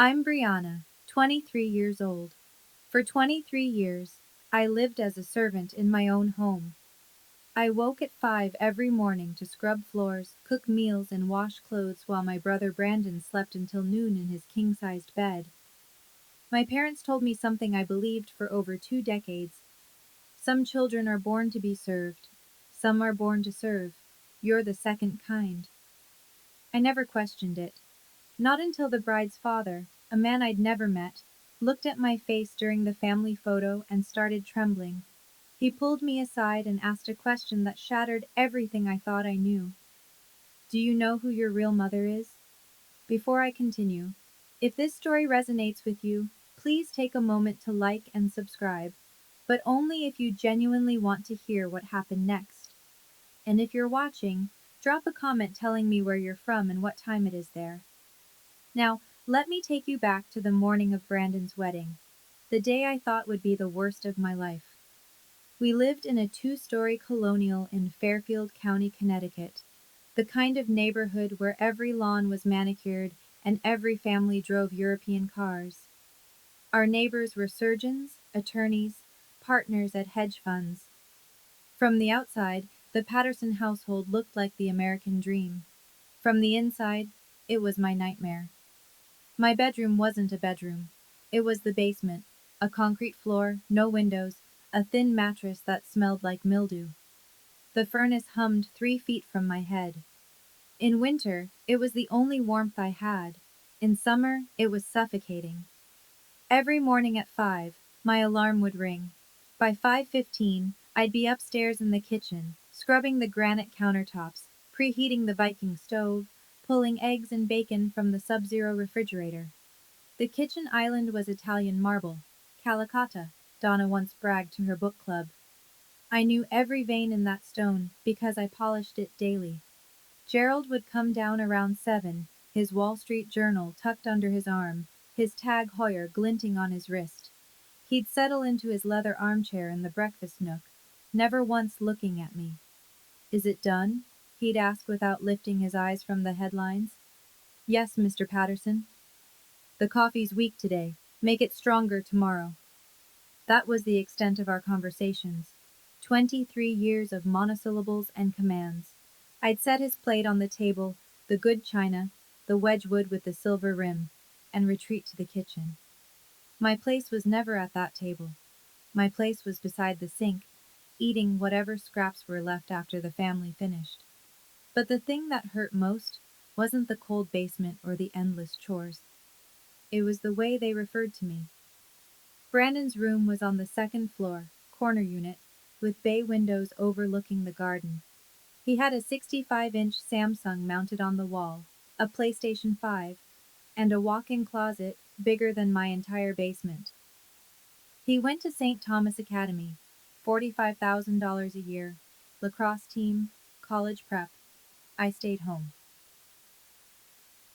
I'm Brianna, 23 years old. For 23 years, I lived as a servant in my own home. I woke at 5 every morning to scrub floors, cook meals, and wash clothes while my brother Brandon slept until noon in his king-sized bed. My parents told me something I believed for over 2 decades. Some children are born to be served. Some are born to serve. You're the second kind. I never questioned it. Not until the bride's father, a man I'd never met, looked at my face during the family photo and started trembling. He pulled me aside and asked a question that shattered everything I thought I knew. Do you know who your real mother is? Before I continue, if this story resonates with you, please take a moment to like and subscribe, but only if you genuinely want to hear what happened next. And if you're watching, drop a comment telling me where you're from and what time it is there. Now, let me take you back to the morning of Brandon's wedding, the day I thought would be the worst of my life. We lived in a two-story colonial in Fairfield County, Connecticut, the kind of neighborhood where every lawn was manicured and every family drove European cars. Our neighbors were surgeons, attorneys, partners at hedge funds. From the outside, the Patterson household looked like the American dream. From the inside, it was my nightmare. My bedroom wasn't a bedroom. It was the basement, a concrete floor, no windows, a thin mattress that smelled like mildew. The furnace hummed 3 feet from my head. In winter, it was the only warmth I had. In summer, it was suffocating. Every morning at 5, my alarm would ring. By 5:15, I'd be upstairs in the kitchen, scrubbing the granite countertops, preheating the Viking stove, pulling eggs and bacon from the Sub-Zero refrigerator. The kitchen island was Italian marble, Calicotta, Donna once bragged to her book club. I knew every vein in that stone because I polished it daily. Gerald would come down around 7, his Wall Street Journal tucked under his arm, his Tag Heuer glinting on his wrist. He'd settle into his leather armchair in the breakfast nook, never once looking at me. Is it done? He'd ask without lifting his eyes from the headlines. Yes, Mr. Patterson. The coffee's weak today. Make it stronger tomorrow. That was the extent of our conversations. 23 years of monosyllables and commands. I'd set his plate on the table, the good china, the Wedgwood with the silver rim, and retreat to the kitchen. My place was never at that table. My place was beside the sink, eating whatever scraps were left after the family finished. But the thing that hurt most wasn't the cold basement or the endless chores. It was the way they referred to me. Brandon's room was on the second floor, corner unit, with bay windows overlooking the garden. He had a 65-inch Samsung mounted on the wall, a PlayStation 5, and a walk-in closet bigger than my entire basement. He went to St. Thomas Academy, $45,000 a year, lacrosse team, college prep. I stayed home.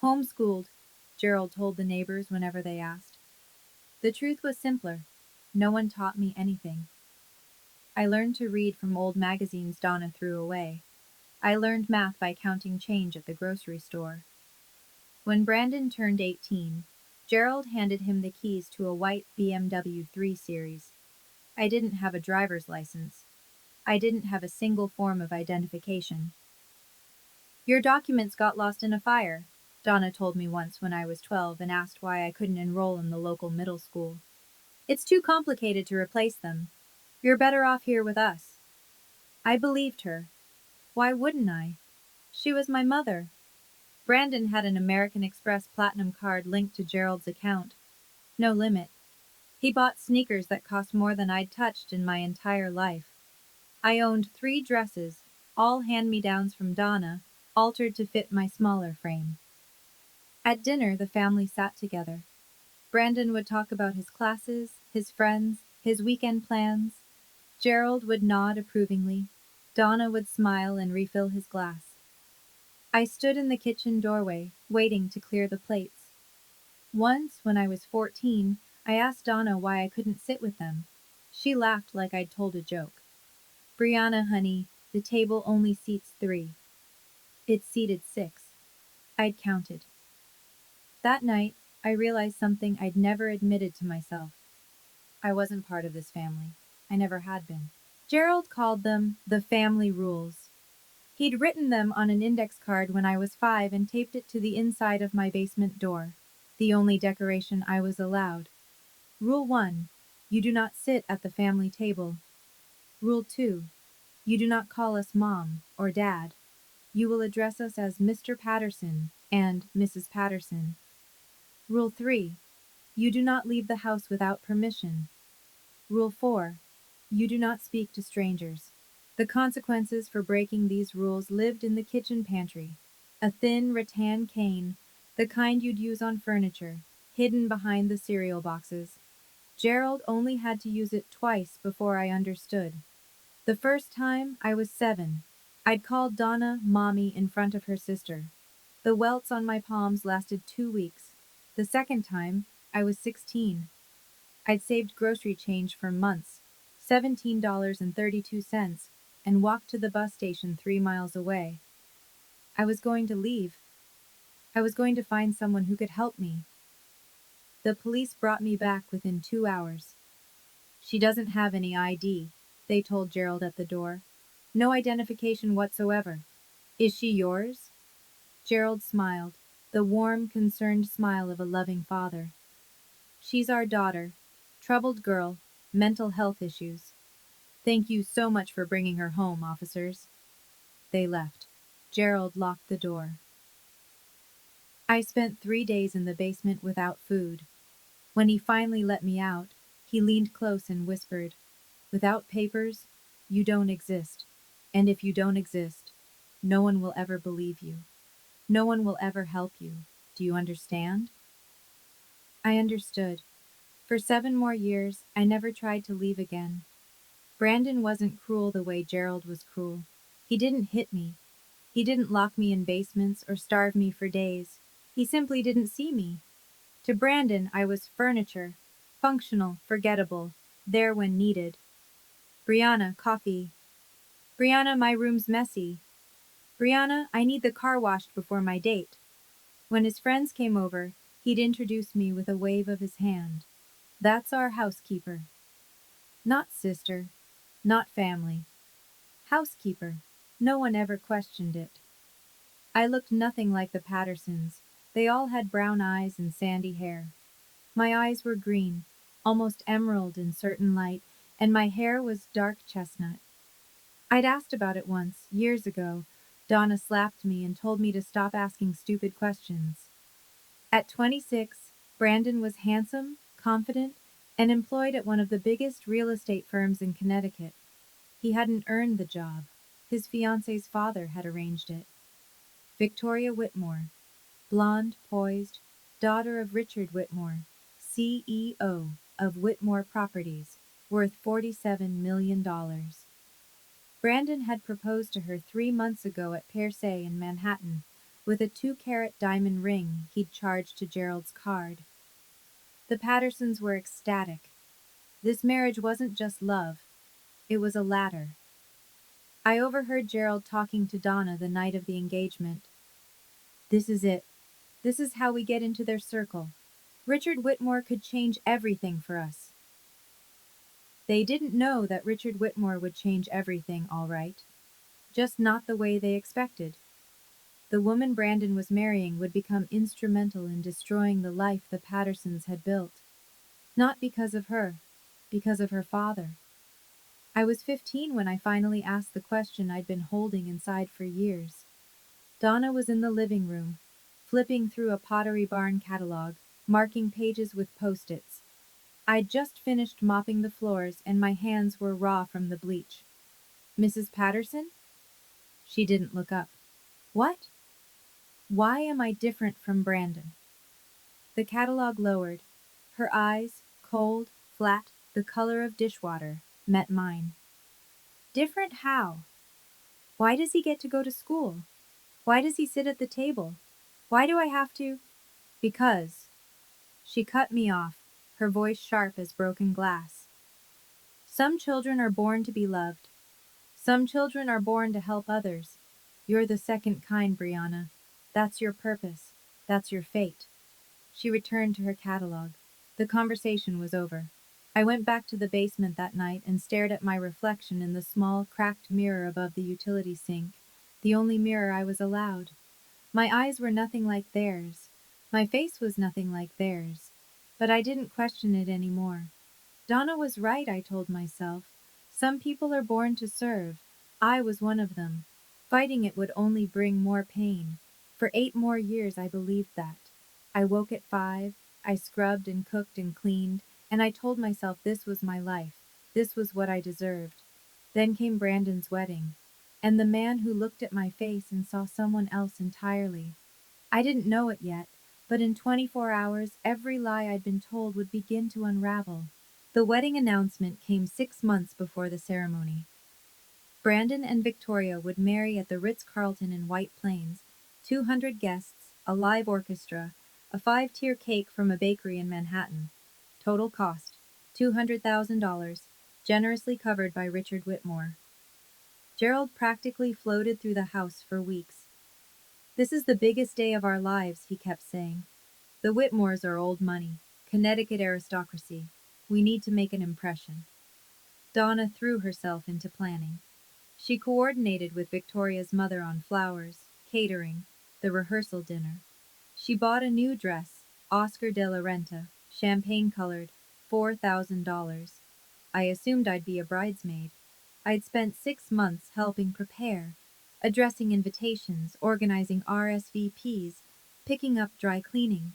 Homeschooled, Gerald told the neighbors whenever they asked. The truth was simpler. No one taught me anything. I learned to read from old magazines Donna threw away. I learned math by counting change at the grocery store. When Brandon turned 18, Gerald handed him the keys to a white BMW 3 Series. I didn't have a driver's license. I didn't have a single form of identification. Your documents got lost in a fire, Donna told me once when I was 12 and asked why I couldn't enroll in the local middle school. It's too complicated to replace them. You're better off here with us. I believed her. Why wouldn't I? She was my mother. Brandon had an American Express Platinum card linked to Gerald's account. No limit. He bought sneakers that cost more than I'd touched in my entire life. I owned 3 dresses, all hand-me-downs from Donna, altered to fit my smaller frame. At dinner, the family sat together. Brandon would talk about his classes, his friends, his weekend plans. Gerald would nod approvingly. Donna would smile and refill his glass. I stood in the kitchen doorway, waiting to clear the plates. Once, when I was 14, I asked Donna why I couldn't sit with them. She laughed like I'd told a joke. Brianna, honey, the table only seats 3. It seated 6. I'd counted. That night, I realized something I'd never admitted to myself. I wasn't part of this family. I never had been. Gerald called them the family rules. He'd written them on an index card when I was 5 and taped it to the inside of my basement door, the only decoration I was allowed. Rule 1. You do not sit at the family table. Rule 2. You do not call us Mom or Dad. You will address us as Mr. Patterson and Mrs. Patterson. Rule 3. You do not leave the house without permission. Rule 4. You do not speak to strangers. The consequences for breaking these rules lived in the kitchen pantry. A thin rattan cane, the kind you'd use on furniture, hidden behind the cereal boxes. Gerald only had to use it twice before I understood. The first time, I was 7. I'd called Donna Mommy in front of her sister. The welts on my palms lasted 2 weeks. The second time, I was 16. I'd saved grocery change for months, $17.32, and walked to the bus station 3 miles away. I was going to leave. I was going to find someone who could help me. The police brought me back within 2 hours. She doesn't have any ID, they told Gerald at the door. No identification whatsoever. Is she yours? Gerald smiled, the warm, concerned smile of a loving father. She's our daughter. Troubled girl, mental health issues. Thank you so much for bringing her home, officers. They left. Gerald locked the door. I spent 3 days in the basement without food. When he finally let me out, he leaned close and whispered, "Without papers, you don't exist. And if you don't exist, no one will ever believe you. No one will ever help you. Do you understand?" I understood. For 7 more years, I never tried to leave again. Brandon wasn't cruel the way Gerald was cruel. He didn't hit me. He didn't lock me in basements or starve me for days. He simply didn't see me. To Brandon, I was furniture, functional, forgettable, there when needed. "Brianna, coffee. Brianna, my room's messy. Brianna, I need the car washed before my date." When his friends came over, he'd introduce me with a wave of his hand. "That's our housekeeper." Not sister, not family. Housekeeper. No one ever questioned it. I looked nothing like the Pattersons. They all had brown eyes and sandy hair. My eyes were green, almost emerald in certain light, and my hair was dark chestnut. I'd asked about it once, years ago. Donna slapped me and told me to stop asking stupid questions. At 26, Brandon was handsome, confident, and employed at one of the biggest real estate firms in Connecticut. He hadn't earned the job. His fiance's father had arranged it. Victoria Whitmore, blonde, poised, daughter of Richard Whitmore, CEO of Whitmore Properties, worth $47 million. Brandon had proposed to her 3 months ago at Pear Se in Manhattan, with a 2-carat diamond ring he'd charged to Gerald's card. The Pattersons were ecstatic. This marriage wasn't just love, it was a ladder. I overheard Gerald talking to Donna the night of the engagement. "This is it. This is how we get into their circle. Richard Whitmore could change everything for us." They didn't know that Richard Whitmore would change everything, all right. Just not the way they expected. The woman Brandon was marrying would become instrumental in destroying the life the Pattersons had built. Not because of her, because of her father. I was 15 when I finally asked the question I'd been holding inside for years. Donna was in the living room, flipping through a Pottery Barn catalog, marking pages with post-its. I'd just finished mopping the floors and my hands were raw from the bleach. "Mrs. Patterson?" She didn't look up. "What? Why am I different from Brandon?" The catalog lowered. Her eyes, cold, flat, the color of dishwater, met mine. "Different how? Why does he get to go to school? Why does he sit at the table? Why do I have to?" "Because." She cut me off, her voice sharp as broken glass. "Some children are born to be loved. Some children are born to help others. You're the second kind, Brianna. That's your purpose. That's your fate." She returned to her catalog. The conversation was over. I went back to the basement that night and stared at my reflection in the small, cracked mirror above the utility sink, the only mirror I was allowed. My eyes were nothing like theirs. My face was nothing like theirs. But I didn't question it anymore. Donna was right, I told myself. Some people are born to serve. I was one of them. Fighting it would only bring more pain. For 8 more years I believed that. I woke at 5, I scrubbed and cooked and cleaned, and I told myself this was my life. This was what I deserved. Then came Brandon's wedding, and the man who looked at my face and saw someone else entirely. I didn't know it yet, but in 24 hours every lie I'd been told would begin to unravel. The wedding announcement came 6 months before the ceremony. Brandon and Victoria would marry at the Ritz-Carlton in White Plains. 200 guests, a live orchestra, a 5-tier cake from a bakery in Manhattan. Total cost, $200,000, generously covered by Richard Whitmore. Gerald practically floated through the house for weeks. This is the biggest day of our lives, he kept saying. The Whitmores are old money, Connecticut aristocracy. We need to make an impression. Donna threw herself into planning. She coordinated with Victoria's mother on flowers, catering, the rehearsal dinner. She bought a new dress, Oscar de la Renta, champagne-colored, $4,000. I assumed I'd be a bridesmaid. I'd spent 6 months helping prepare, addressing invitations, organizing RSVPs, picking up dry cleaning.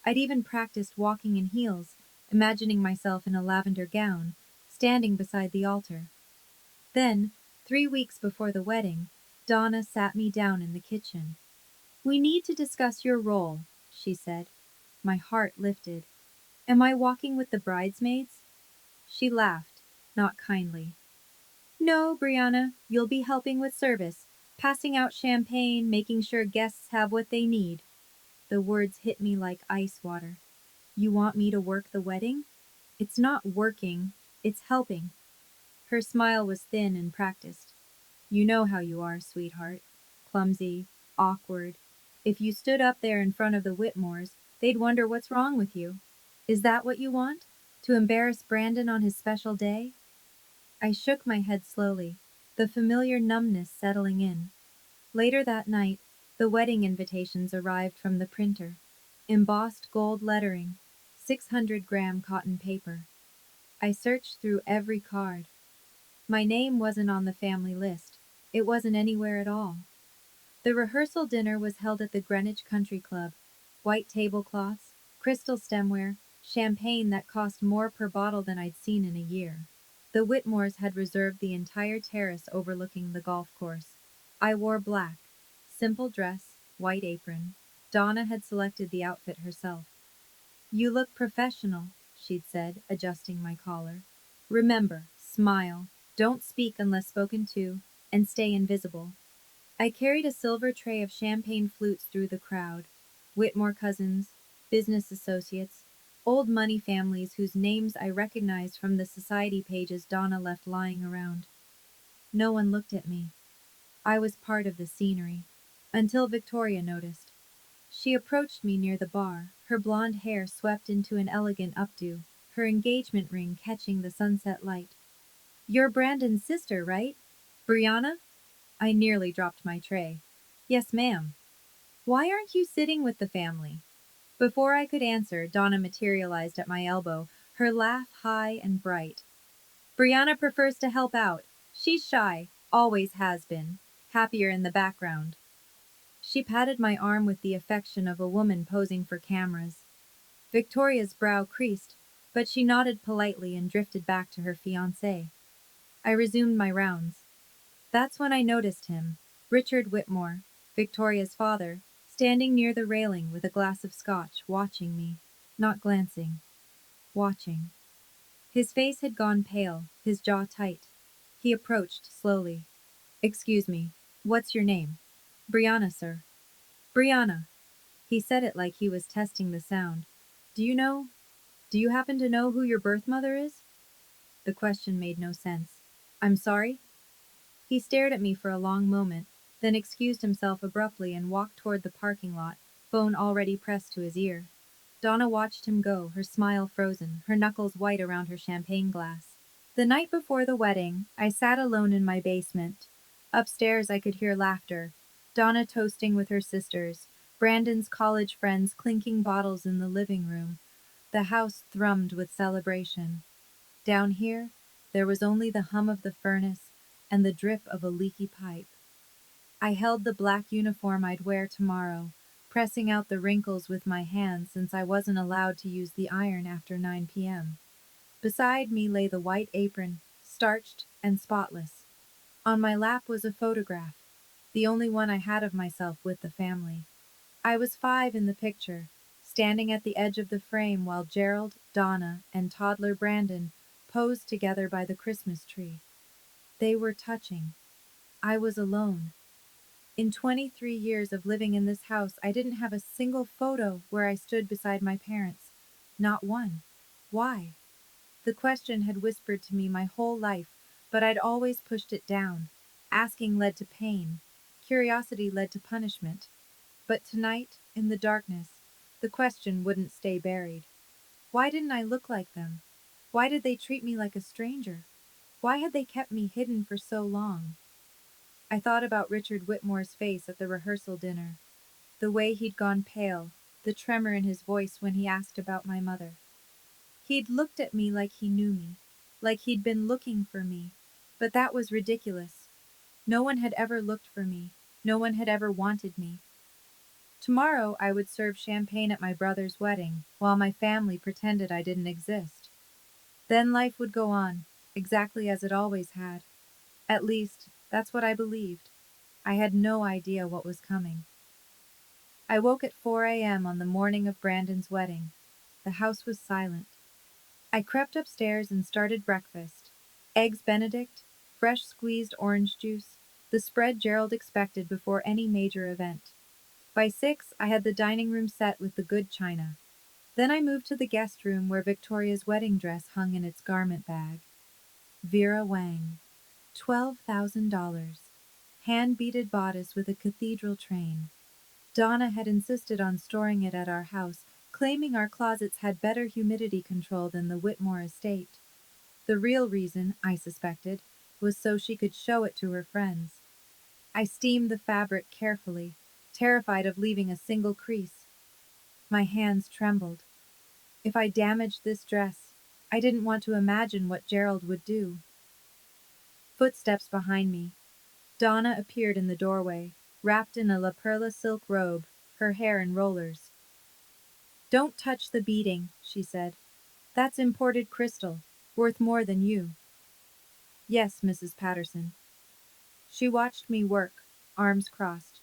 I'd even practiced walking in heels, imagining myself in a lavender gown, standing beside the altar. Then, 3 weeks before the wedding, Donna sat me down in the kitchen. "We need to discuss your role," she said. My heart lifted. "Am I walking with the bridesmaids?" She laughed, not kindly. "No, Brianna, you'll be helping with service, passing out champagne, making sure guests have what they need." The words hit me like ice water. "You want me to work the wedding?" "It's not working, it's helping." Her smile was thin and practiced. "You know how you are, sweetheart. Clumsy, awkward. If you stood up there in front of the Whitmores, they'd wonder what's wrong with you. Is that what you want? To embarrass Brandon on his special day?" I shook my head slowly, the familiar numbness settling in. Later that night, the wedding invitations arrived from the printer. Embossed gold lettering, 600-gram cotton paper. I searched through every card. My name wasn't on the family list. It wasn't anywhere at all. The rehearsal dinner was held at the Greenwich Country Club. White tablecloths, crystal stemware, champagne that cost more per bottle than I'd seen in a year. The Whitmores had reserved the entire terrace overlooking the golf course. I wore black. Simple dress, white apron. Donna had selected the outfit herself. "You look professional," she'd said, adjusting my collar. "Remember, smile, don't speak unless spoken to, and stay invisible." I carried a silver tray of champagne flutes through the crowd. Whitmore cousins, business associates, old money families whose names I recognized from the society pages Donna left lying around. No one looked at me. I was part of the scenery. Until Victoria noticed. She approached me near the bar, her blonde hair swept into an elegant updo, her engagement ring catching the sunset light. "You're Brandon's sister, right? Brianna?" I nearly dropped my tray. "Yes, ma'am." "Why aren't you sitting with the family?" Before I could answer, Donna materialized at my elbow, her laugh high and bright. "Brianna prefers to help out. She's shy, always has been, happier in the background." She patted my arm with the affection of a woman posing for cameras. Victoria's brow creased, but she nodded politely and drifted back to her fiancé. I resumed my rounds. That's when I noticed him, Richard Whitmore, Victoria's father, standing near the railing with a glass of scotch, watching me, not glancing, watching. His face had gone pale, his jaw tight. He approached slowly. "Excuse me, what's your name?" "Brianna, sir." "Brianna." He said it like he was testing the sound. Do you happen to know who your birth mother is?" The question made no sense. "I'm sorry?" He stared at me for a long moment, then excused himself abruptly and walked toward the parking lot, phone already pressed to his ear. Donna watched him go, her smile frozen, her knuckles white around her champagne glass. The night before the wedding, I sat alone in my basement. Upstairs, I could hear laughter. Donna toasting with her sisters, Brandon's college friends clinking bottles in the living room. The house thrummed with celebration. Down here, there was only the hum of the furnace and the drip of a leaky pipe. I held the black uniform I'd wear tomorrow, pressing out the wrinkles with my hands since I wasn't allowed to use the iron after 9 p.m. Beside me lay the white apron, starched and spotless. On my lap was a photograph, the only one I had of myself with the family. I was 5 in the picture, standing at the edge of the frame while Gerald, Donna, and toddler Brandon posed together by the Christmas tree. They were touching. I was alone. In 23 years of living in this house, I didn't have a single photo where I stood beside my parents. Not one. Why? The question had whispered to me my whole life, but I'd always pushed it down. Asking led to pain. Curiosity led to punishment. But tonight, in the darkness, the question wouldn't stay buried. Why didn't I look like them? Why did they treat me like a stranger? Why had they kept me hidden for so long? I thought about Richard Whitmore's face at the rehearsal dinner, the way he'd gone pale, the tremor in his voice when he asked about my mother. He'd looked at me like he knew me, like he'd been looking for me, but that was ridiculous. No one had ever looked for me. No one had ever wanted me. Tomorrow I would serve champagne at my brother's wedding, while my family pretended I didn't exist. Then life would go on, exactly as it always had. At least, that's what I believed. I had no idea what was coming. I woke at 4 a.m. on the morning of Brandon's wedding. The house was silent. I crept upstairs and started breakfast. Eggs Benedict, fresh squeezed orange juice, the spread Gerald expected before any major event. By 6, I had the dining room set with the good china. Then I moved to the guest room where Victoria's wedding dress hung in its garment bag. Vera Wang. $12,000. Hand-beaded bodice with a cathedral train. Donna had insisted on storing it at our house, claiming our closets had better humidity control than the Whitmore estate. The real reason, I suspected, was so she could show it to her friends. I steamed the fabric carefully, terrified of leaving a single crease. My hands trembled. If I damaged this dress, I didn't want to imagine what Gerald would do. Footsteps behind me. Donna appeared in the doorway, wrapped in a La Perla silk robe, her hair in rollers. "Don't touch the beading," she said. "That's imported crystal, worth more than you." "Yes, Mrs. Patterson." She watched me work, arms crossed.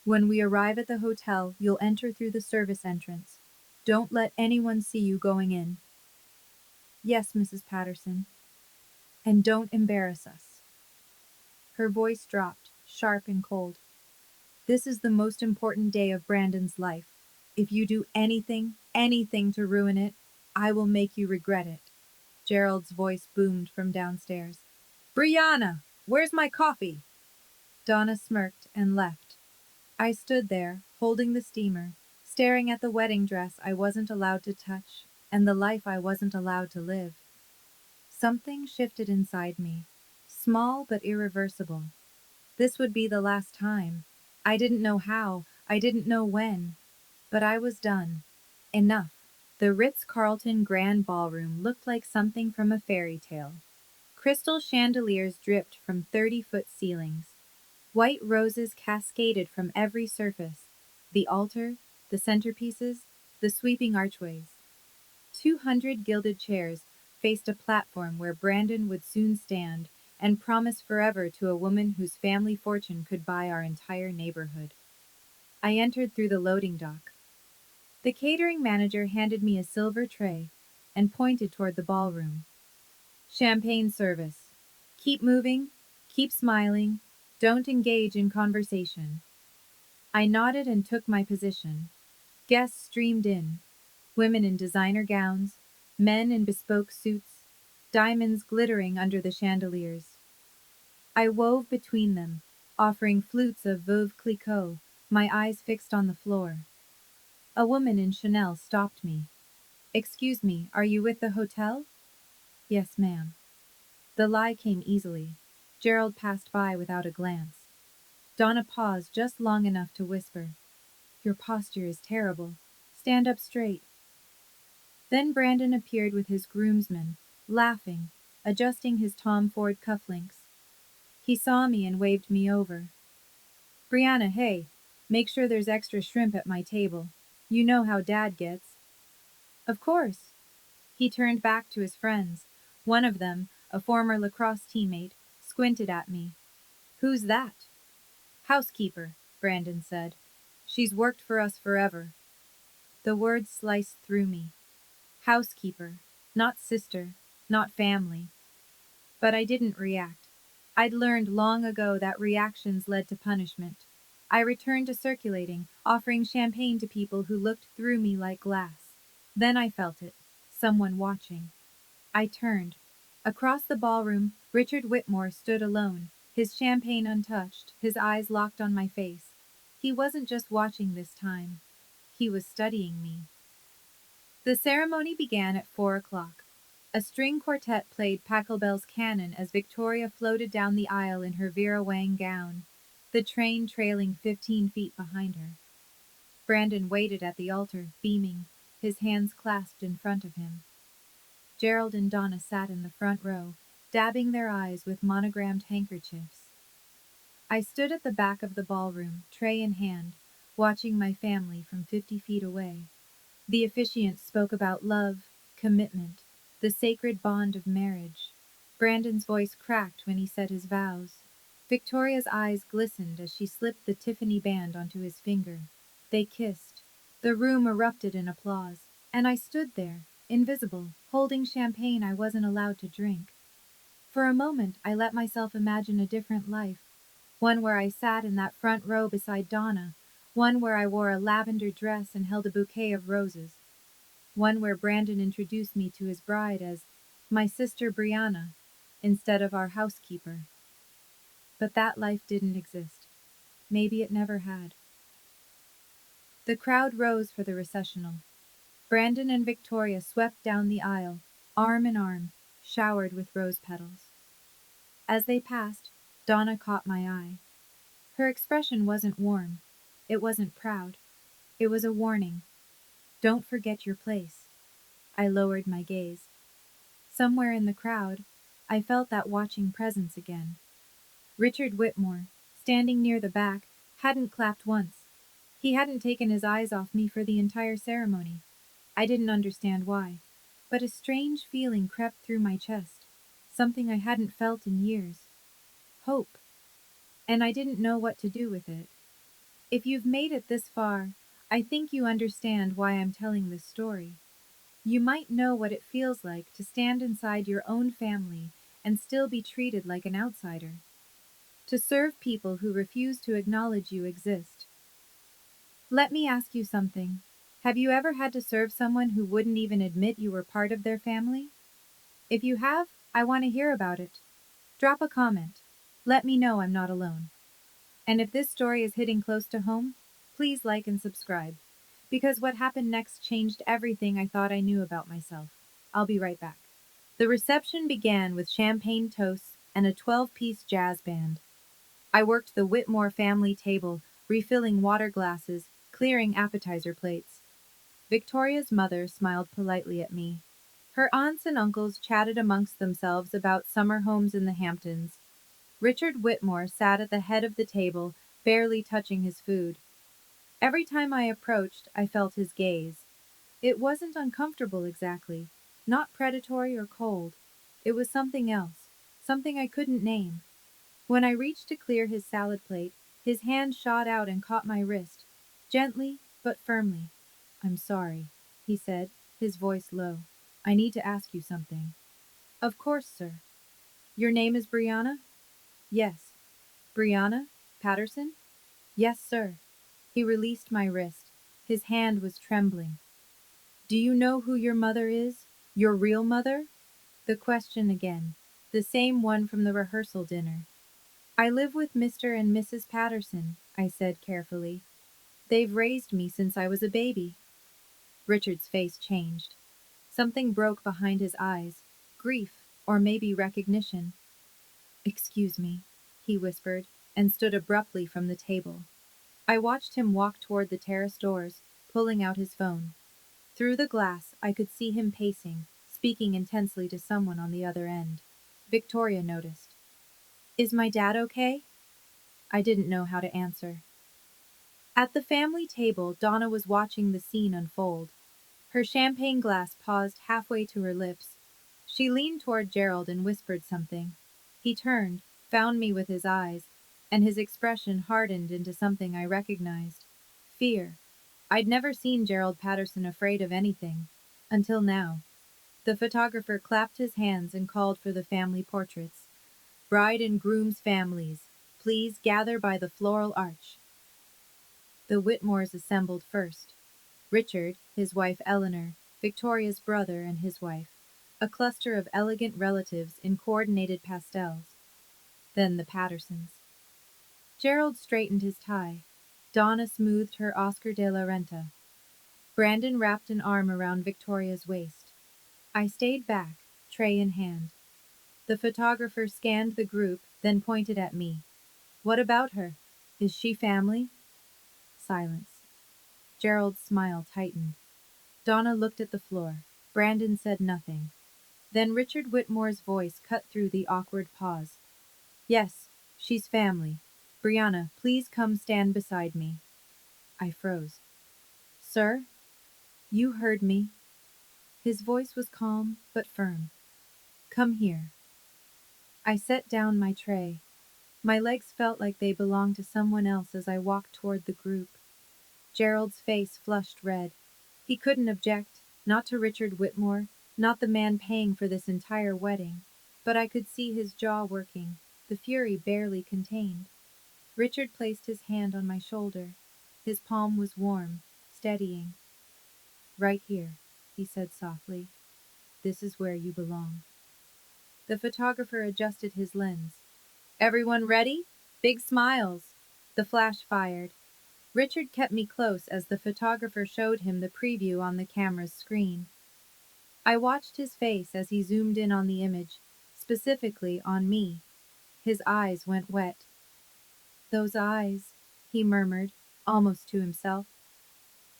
"When we arrive at the hotel, you'll enter through the service entrance. Don't let anyone see you going in." "Yes, Mrs. Patterson." "And don't embarrass us." Her voice dropped, sharp and cold. "This is the most important day of Brandon's life. If you do anything to ruin it, I will make you regret it." Gerald's voice boomed from downstairs. "Brianna, where's my coffee?" Donna smirked and left. I stood there, holding the steamer, staring at the wedding dress I wasn't allowed to touch, and the life I wasn't allowed to live. Something shifted inside me, small but irreversible. This would be the last time. I didn't know how, I didn't know when, but I was done. Enough. The Ritz-Carlton Grand Ballroom looked like something from a fairy tale. Crystal chandeliers dripped from 30-foot ceilings. White roses cascaded from every surface, the altar, the centerpieces, the sweeping archways. 200 gilded chairs faced a platform where Brandon would soon stand and promise forever to a woman whose family fortune could buy our entire neighborhood. I entered through the loading dock. The catering manager handed me a silver tray and pointed toward the ballroom. "Champagne service. Keep moving, keep smiling, don't engage in conversation." I nodded and took my position. Guests streamed in. Women in designer gowns, men in bespoke suits, diamonds glittering under the chandeliers. I wove between them, offering flutes of Veuve Clicquot, my eyes fixed on the floor. A woman in Chanel stopped me. "Excuse me, are you with the hotel?" "Yes, ma'am." The lie came easily. Gerald passed by without a glance. Donna paused just long enough to whisper, "Your posture is terrible. Stand up straight." Then Brandon appeared with his groomsmen, laughing, adjusting his Tom Ford cufflinks. He saw me and waved me over. "Brianna, hey, make sure there's extra shrimp at my table. You know how Dad gets." "Of course." He turned back to his friends. One of them, a former lacrosse teammate, squinted at me. "Who's that?" "Housekeeper," Brandon said. "She's worked for us forever." The words sliced through me. Housekeeper, not sister, not family. But I didn't react. I'd learned long ago that reactions led to punishment. I returned to circulating, offering champagne to people who looked through me like glass. Then I felt it. Someone watching. I turned. Across the ballroom, Richard Whitmore stood alone, his champagne untouched, his eyes locked on my face. He wasn't just watching this time. He was studying me. The ceremony began at 4 o'clock. A string quartet played Pachelbel's Canon as Victoria floated down the aisle in her Vera Wang gown, the train trailing 15 feet behind her. Brandon waited at the altar, beaming, his hands clasped in front of him. Gerald and Donna sat in the front row, dabbing their eyes with monogrammed handkerchiefs. I stood at the back of the ballroom, tray in hand, watching my family from 50 feet away. The officiant spoke about love, commitment, the sacred bond of marriage. Brandon's voice cracked when he said his vows. Victoria's eyes glistened as she slipped the Tiffany band onto his finger. They kissed. The room erupted in applause, and I stood there, invisible, holding champagne I wasn't allowed to drink. For a moment, I let myself imagine a different life, one where I sat in that front row beside Donna, one where I wore a lavender dress and held a bouquet of roses, one where Brandon introduced me to his bride as my sister Brianna instead of our housekeeper. But that life didn't exist. Maybe it never had. The crowd rose for the recessional. Brandon and Victoria swept down the aisle, arm in arm, showered with rose petals. As they passed, Donna caught my eye. Her expression wasn't warm. It wasn't proud. It was a warning. "Don't forget your place." I lowered my gaze. Somewhere in the crowd, I felt that watching presence again. Richard Whitmore, standing near the back, hadn't clapped once. He hadn't taken his eyes off me for the entire ceremony. I didn't understand why, but a strange feeling crept through my chest, something I hadn't felt in years. Hope. And I didn't know what to do with it. If you've made it this far, I think you understand why I'm telling this story. You might know what it feels like to stand inside your own family and still be treated like an outsider. To serve people who refuse to acknowledge you exist. Let me ask you something. Have you ever had to serve someone who wouldn't even admit you were part of their family? If you have, I want to hear about it. Drop a comment. Let me know I'm not alone. And if this story is hitting close to home, please like and subscribe. Because what happened next changed everything I thought I knew about myself. I'll be right back. The reception began with champagne toasts and a 12-piece jazz band. I worked the Whitmore family table, refilling water glasses, clearing appetizer plates. Victoria's mother smiled politely at me. Her aunts and uncles chatted amongst themselves about summer homes in the Hamptons. Richard Whitmore sat at the head of the table, barely touching his food. Every time I approached, I felt his gaze. It wasn't uncomfortable exactly, not predatory or cold. It was something else, something I couldn't name. When I reached to clear his salad plate, his hand shot out and caught my wrist, gently but firmly. "I'm sorry," he said, his voice low. "I need to ask you something." "Of course, sir." "Your name is Brianna?" "Yes." "Brianna Patterson?" "Yes, sir." He released my wrist. His hand was trembling. "Do you know who your mother is? Your real mother?" The question again. The same one from the rehearsal dinner. "I live with Mr. and Mrs. Patterson," I said carefully. "They've raised me since I was a baby." Richard's face changed. Something broke behind his eyes. Grief, or maybe recognition. "Excuse me," he whispered, and stood abruptly from the table. I watched him walk toward the terrace doors, pulling out his phone. Through the glass, I could see him pacing, speaking intensely to someone on the other end. Victoria noticed. "Is my dad okay?" I didn't know how to answer. At the family table, Donna was watching the scene unfold. Her champagne glass paused halfway to her lips. She leaned toward Gerald and whispered something. He turned, found me with his eyes, and his expression hardened into something I recognized. Fear. I'd never seen Gerald Patterson afraid of anything. Until now. The photographer clapped his hands and called for the family portraits. "Bride and groom's families, please gather by the floral arch." The Whitmores assembled first. Richard, his wife Eleanor, Victoria's brother and his wife, a cluster of elegant relatives in coordinated pastels. Then the Pattersons. Gerald straightened his tie. Donna smoothed her Oscar de la Renta. Brandon wrapped an arm around Victoria's waist. I stayed back, tray in hand. The photographer scanned the group, then pointed at me. "What about her? Is she family?" Silence. Gerald's smile tightened. Donna looked at the floor. Brandon said nothing. Then Richard Whitmore's voice cut through the awkward pause. "Yes, she's family. Brianna, please come stand beside me." I froze. "Sir?" "You heard me." His voice was calm, but firm. "Come here." I set down my tray. My legs felt like they belonged to someone else as I walked toward the group. Gerald's face flushed red. He couldn't object, not to Richard Whitmore, not the man paying for this entire wedding, but I could see his jaw working, the fury barely contained. Richard placed his hand on my shoulder. His palm was warm, steadying. "Right here," he said softly. "This is where you belong." The photographer adjusted his lens. "Everyone ready? Big smiles." The flash fired. Richard kept me close as the photographer showed him the preview on the camera's screen. I watched his face as he zoomed in on the image, specifically on me. His eyes went wet. "Those eyes," he murmured, almost to himself.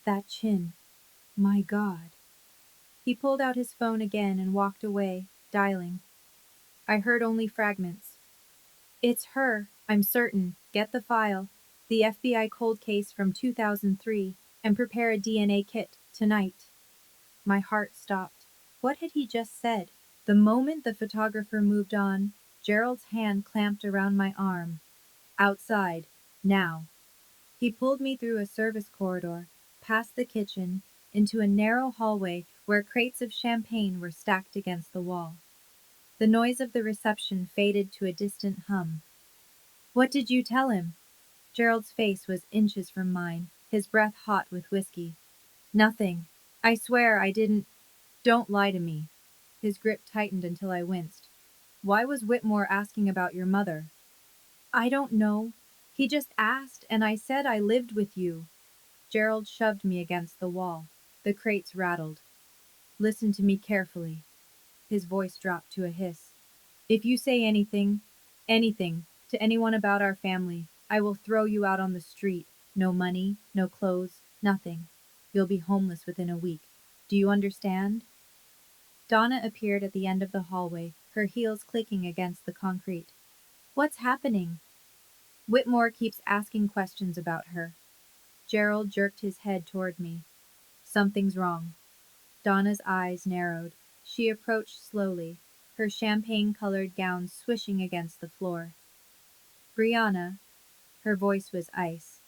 "That chin. My God." He pulled out his phone again and walked away, dialing. I heard only fragments. "It's her, I'm certain. Get the file, the FBI cold case from 2003, and prepare a DNA kit, tonight." My heart stopped. What had he just said? The moment the photographer moved on, Gerald's hand clamped around my arm. "Outside. Now." He pulled me through a service corridor, past the kitchen, into a narrow hallway where crates of champagne were stacked against the wall. The noise of the reception faded to a distant hum. "What did you tell him?" Gerald's face was inches from mine, his breath hot with whiskey. "Nothing. I swear I didn't." "Don't lie to me." His grip tightened until I winced. "Why was Whitmore asking about your mother?" "I don't know. He just asked, and I said I lived with you." Gerald shoved me against the wall. The crates rattled. "Listen to me carefully." His voice dropped to a hiss. "If you say anything, to anyone about our family, I will throw you out on the street. No money, no clothes, nothing. You'll be homeless within a week. Do you understand?" Donna appeared at the end of the hallway, her heels clicking against the concrete. "What's happening?" "Whitmore keeps asking questions about her." Gerald jerked his head toward me. "Something's wrong." Donna's eyes narrowed. She approached slowly, her champagne-colored gown swishing against the floor. "Brianna," her voice was ice.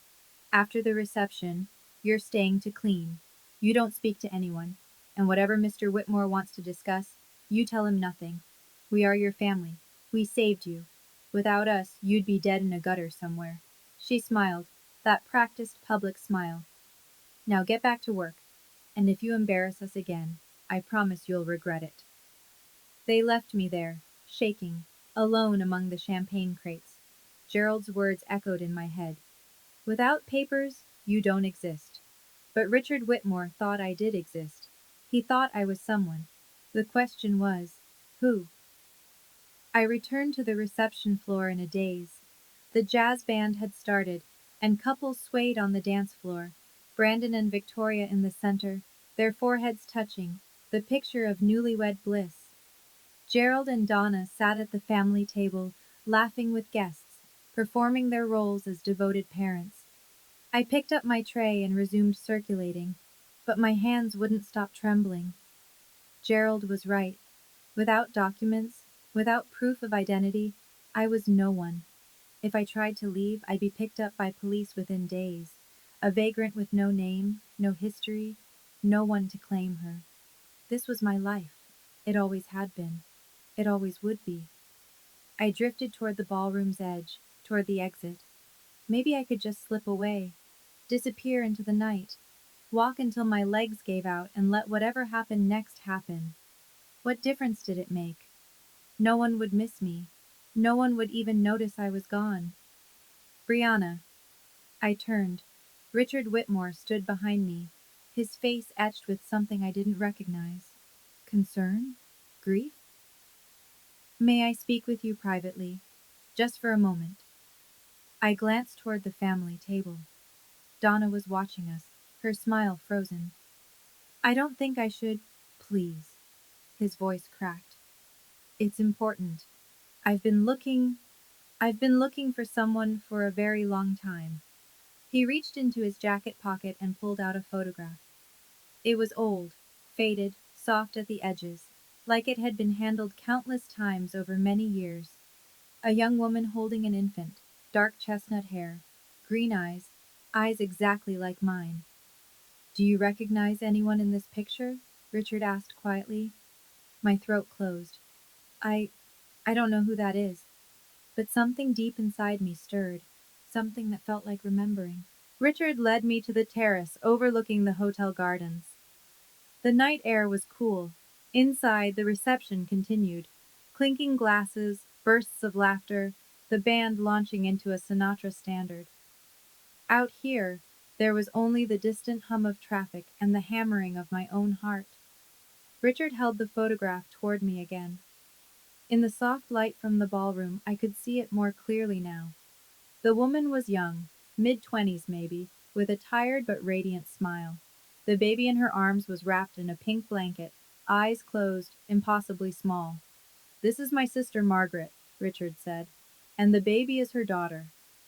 "After the reception, you're staying to clean. You don't speak to anyone, and whatever Mr. Whitmore wants to discuss, you tell him nothing. We are your family. We saved you. Without us, you'd be dead in a gutter somewhere." She smiled, that practiced public smile. "Now get back to work, and if you embarrass us again, I promise you'll regret it." They left me there, shaking, alone among the champagne crates. Gerald's words echoed in my head. "Without papers, you don't exist. But Richard Whitmore thought I did exist. He thought I was someone. The question was, who? I returned to the reception floor in a daze. The jazz band had started, and couples swayed on the dance floor, Brandon and Victoria in the center, their foreheads touching, the picture of newlywed bliss. Gerald and Donna sat at the family table, laughing with guests, performing their roles as devoted parents. I picked up my tray and resumed circulating, but my hands wouldn't stop trembling. Gerald was right. Without documents, without proof of identity, I was no one. If I tried to leave, I'd be picked up by police within days. A vagrant with no name, no history, no one to claim her. This was my life. It always had been. It always would be. I drifted toward the ballroom's edge, toward the exit. Maybe I could just slip away, disappear into the night, walk until my legs gave out and let whatever happened next happen. What difference did it make? No one would miss me. No one would even notice I was gone. Brianna. I turned. Richard Whitmore stood behind me, his face etched with something I didn't recognize. Concern? Grief? May I speak with you privately? Just for a moment. I glanced toward the family table. Donna was watching us, her smile frozen. I don't think I should. Please. His voice cracked. It's important. I've been looking. I've been looking for someone for a very long time. He reached into his jacket pocket and pulled out a photograph. It was old, faded, soft at the edges, like it had been handled countless times over many years. A young woman holding an infant, dark chestnut hair, green eyes, eyes exactly like mine. Do you recognize anyone in this picture? Richard asked quietly. My throat closed. I I don't know who that is. But something deep inside me stirred, something that felt like remembering. Richard led me to the terrace overlooking the hotel gardens. The night air was cool. Inside, the reception continued. Clinking glasses, bursts of laughter, the band launching into a Sinatra standard. Out here, there was only the distant hum of traffic and the hammering of my own heart. Richard held the photograph toward me again. In the soft light from the ballroom, I could see it more clearly now. The woman was young, mid-20s maybe, with a tired but radiant smile. The baby in her arms was wrapped in a pink blanket, eyes closed, impossibly small. This is my sister Margaret, Richard said, and the baby is her daughter,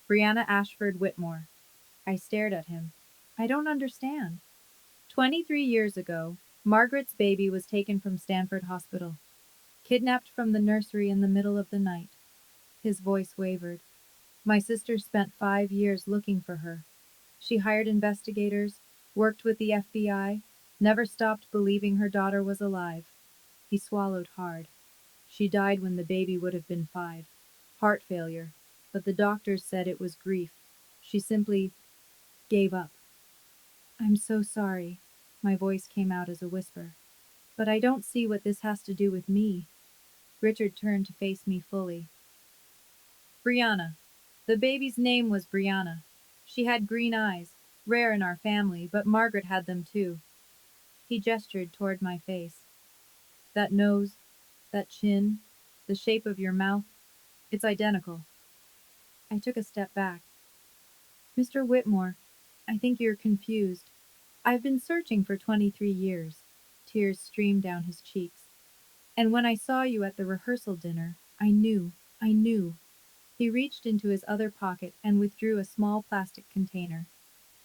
Brianna Ashford Whitmore. I stared at him. I don't understand. 23 years ago, Margaret's baby was taken from Stanford Hospital, kidnapped from the nursery in the middle of the night. His voice wavered. My sister spent 5 years looking for her. She hired investigators, worked with the FBI, never stopped believing her daughter was alive. He swallowed hard. She died when the baby would have been 5. Heart failure. But the doctors said it was grief. She simply gave up. I'm so sorry. My voice came out as a whisper. But I don't see what this has to do with me. Richard turned to face me fully. Brianna. The baby's name was Brianna. She had green eyes, rare in our family, but Margaret had them too. He gestured toward my face. That nose, that chin, the shape of your mouth, it's identical. I took a step back. Mr. Whitmore, I think you're confused. I've been searching for 23 years. Tears streamed down his cheeks. And when I saw you at the rehearsal dinner, I knew. He reached into his other pocket and withdrew a small plastic container.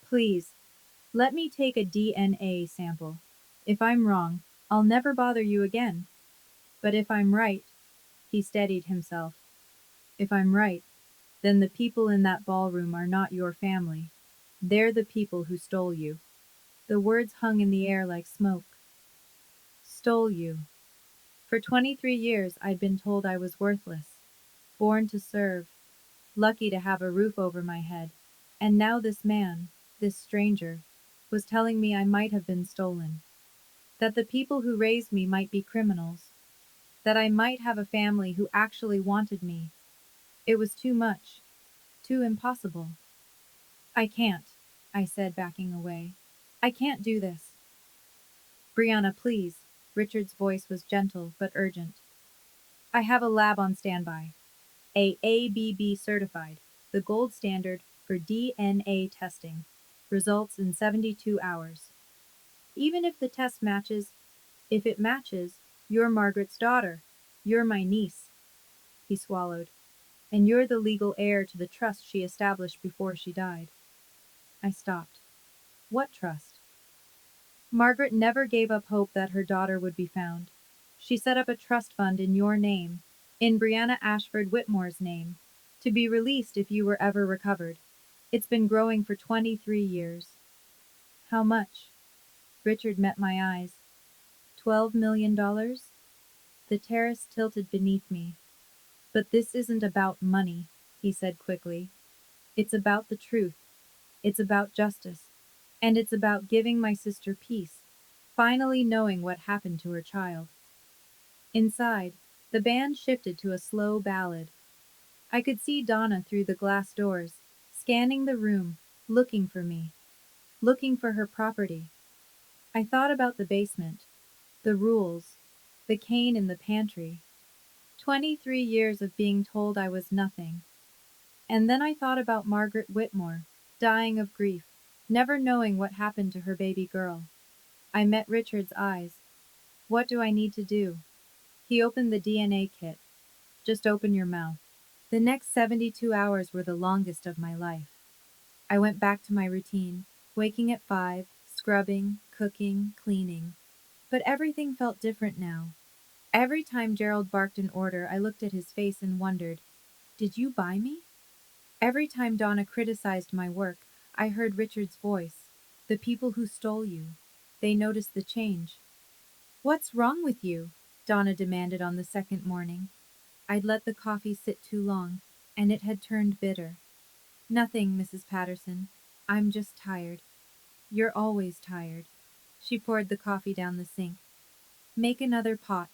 Please, let me take a DNA sample. If I'm wrong, I'll never bother you again. But if I'm right, he steadied himself. If I'm right, then the people in that ballroom are not your family. They're the people who stole you. The words hung in the air like smoke. Stole you. For 23 years, I'd been told I was worthless, born to serve, lucky to have a roof over my head. And now this man, this stranger, was telling me I might have been stolen. That the people who raised me might be criminals. That I might have a family who actually wanted me. It was too much. Too impossible. I can't, I said, backing away. I can't do this. Brianna, please. Richard's voice was gentle but urgent. I have a lab on standby. ABB certified, the gold standard for DNA testing. Results in 72 hours. Even if the test matches, if it matches, you're Margaret's daughter. You're my niece. He swallowed. And you're the legal heir to the trust she established before she died. I stopped. What trust? Margaret never gave up hope that her daughter would be found. She set up a trust fund in your name, in Brianna Ashford Whitmore's name, to be released if you were ever recovered. It's been growing for 23 years. How much? Richard met my eyes. $12 million? The terrace tilted beneath me. But this isn't about money, he said quickly. It's about the truth. It's about justice. And it's about giving my sister peace, finally knowing what happened to her child. Inside, the band shifted to a slow ballad. I could see Donna through the glass doors, scanning the room, looking for me, looking for her property. I thought about the basement, the rules, the cane in the pantry. 23 years of being told I was nothing. And then I thought about Margaret Whitmore, dying of grief, never knowing what happened to her baby girl. I met Richard's eyes. What do I need to do? He opened the DNA kit. Just open your mouth. The next 72 hours were the longest of my life. I went back to my routine, waking at 5, scrubbing, cooking, cleaning. But everything felt different now. Every time Gerald barked an order, I looked at his face and wondered, did you buy me? Every time Donna criticized my work, I heard Richard's voice. The people who stole you. They noticed the change. What's wrong with you? Donna demanded on the second morning. I'd let the coffee sit too long, and it had turned bitter. Nothing, Mrs. Patterson. I'm just tired. You're always tired. She poured the coffee down the sink. Make another pot,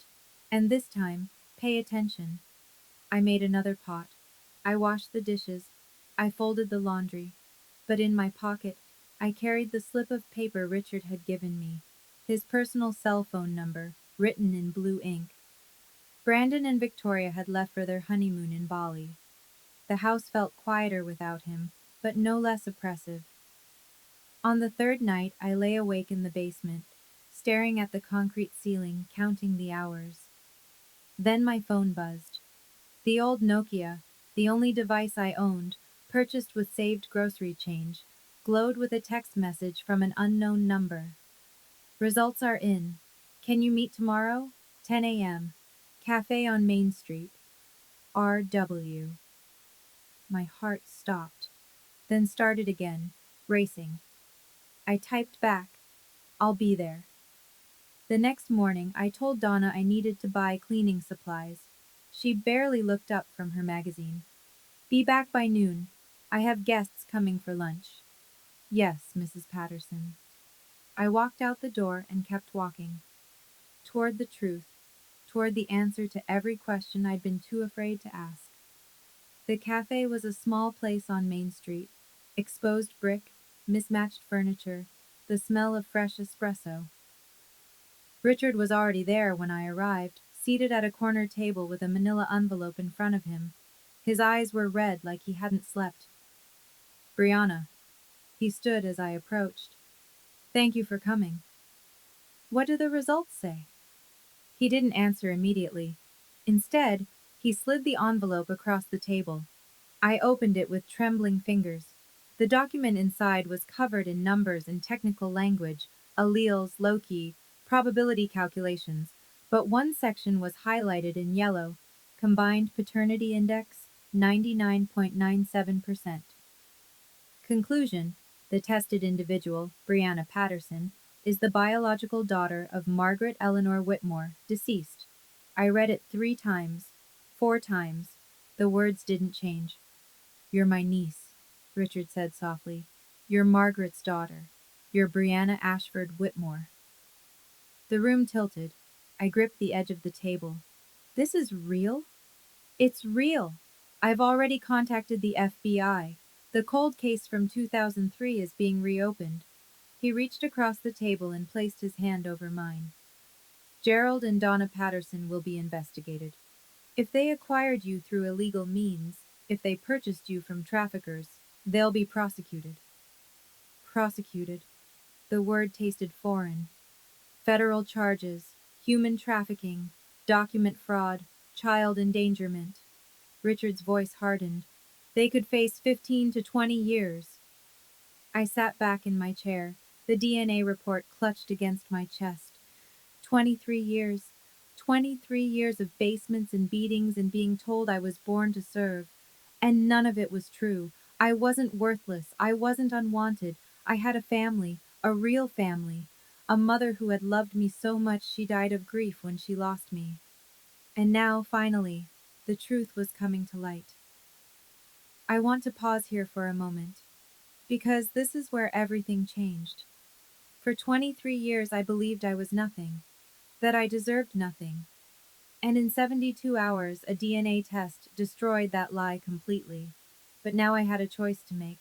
and this time, pay attention. I made another pot. I washed the dishes. I folded the laundry. But in my pocket, I carried the slip of paper Richard had given me, his personal cell phone number, written in blue ink. Brandon and Victoria had left for their honeymoon in Bali. The house felt quieter without him, but no less oppressive. On the third night, I lay awake in the basement, staring at the concrete ceiling, counting the hours. Then my phone buzzed. The old Nokia, the only device I owned, purchased with saved grocery change, glowed with a text message from an unknown number. Results are in. Can you meet tomorrow? 10 a.m. Cafe on Main Street. R.W. My heart stopped, then started again, racing. I typed back, I'll be there. The next morning, I told Donna I needed to buy cleaning supplies. She barely looked up from her magazine. Be back by noon. I have guests coming for lunch. Yes, Mrs. Patterson. I walked out the door and kept walking. Toward the truth, toward the answer to every question I'd been too afraid to ask. The cafe was a small place on Main Street. Exposed brick, mismatched furniture, the smell of fresh espresso. Richard was already there when I arrived, seated at a corner table with a manila envelope in front of him. His eyes were red like he hadn't slept. Brianna. He stood as I approached. Thank you for coming. What do the results say? He didn't answer immediately. Instead, he slid the envelope across the table. I opened it with trembling fingers. The document inside was covered in numbers and technical language, alleles, loci, probability calculations, but one section was highlighted in yellow, combined paternity index 99.97%. Conclusion: the tested individual, Brianna Patterson, is the biological daughter of Margaret Eleanor Whitmore, deceased. I read it 3 times, 4 times. The words didn't change. You're my niece, Richard said softly. You're Margaret's daughter. You're Brianna Ashford Whitmore. The room tilted. I gripped the edge of the table. This is real? It's real. I've already contacted the FBI. The cold case from 2003 is being reopened. He reached across the table and placed his hand over mine. Gerald and Donna Patterson will be investigated. If they acquired you through illegal means, if they purchased you from traffickers, they'll be prosecuted. Prosecuted. The word tasted foreign. Federal charges, human trafficking, document fraud, child endangerment. Richard's voice hardened. They could face 15 to 20 years. I sat back in my chair, the DNA report clutched against my chest. 23 years. 23 years of basements and beatings and being told I was born to serve. And none of it was true. I wasn't worthless. I wasn't unwanted. I had a family, a real family. A mother who had loved me so much she died of grief when she lost me. And now, finally, the truth was coming to light. I want to pause here for a moment, because this is where everything changed. For 23 years I believed I was nothing, that I deserved nothing. And in 72 hours, a DNA test destroyed that lie completely. But now I had a choice to make.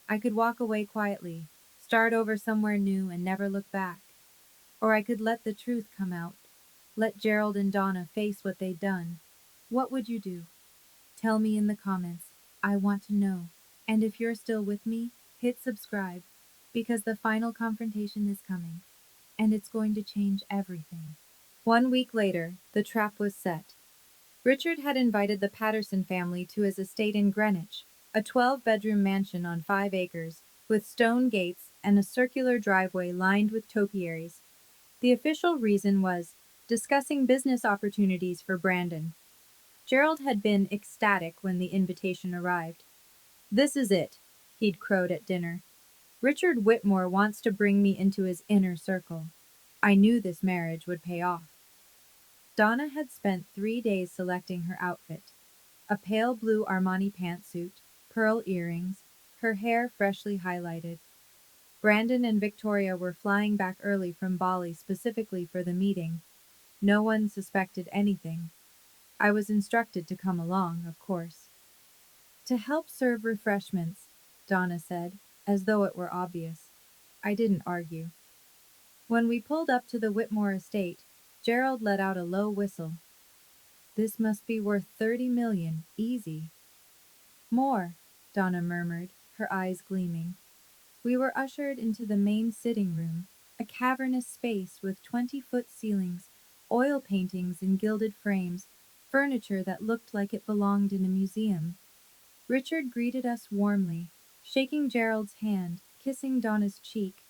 I could walk away quietly, start over somewhere new and never look back. Or I could let the truth come out, let Gerald and Donna face what they'd done. What would you do? Tell me in the comments. I want to know. And if you're still with me, hit subscribe, because the final confrontation is coming, and it's going to change everything. 1 week later, the trap was set. Richard had invited the Patterson family to his estate in Greenwich, a 12-bedroom mansion on 5 acres, with stone gates and a circular driveway lined with topiaries. The official reason was discussing business opportunities for Brandon. Gerald had been ecstatic when the invitation arrived. "This is it," he'd crowed at dinner. "Richard Whitmore wants to bring me into his inner circle. I knew this marriage would pay off." Donna had spent 3 days selecting her outfit. A pale blue Armani pantsuit, pearl earrings, her hair freshly highlighted. Brandon and Victoria were flying back early from Bali specifically for the meeting. No one suspected anything. I was instructed to come along, of course. "To help serve refreshments," Donna said, as though it were obvious. I didn't argue. When we pulled up to the Whitmore estate, Gerald let out a low whistle. "This must be worth 30 million, easy." "More," Donna murmured, her eyes gleaming. We were ushered into the main sitting room, a cavernous space with 20-foot ceilings, oil paintings in gilded frames, furniture that looked like it belonged in a museum. Richard greeted us warmly, shaking Gerald's hand, kissing Donna's cheek.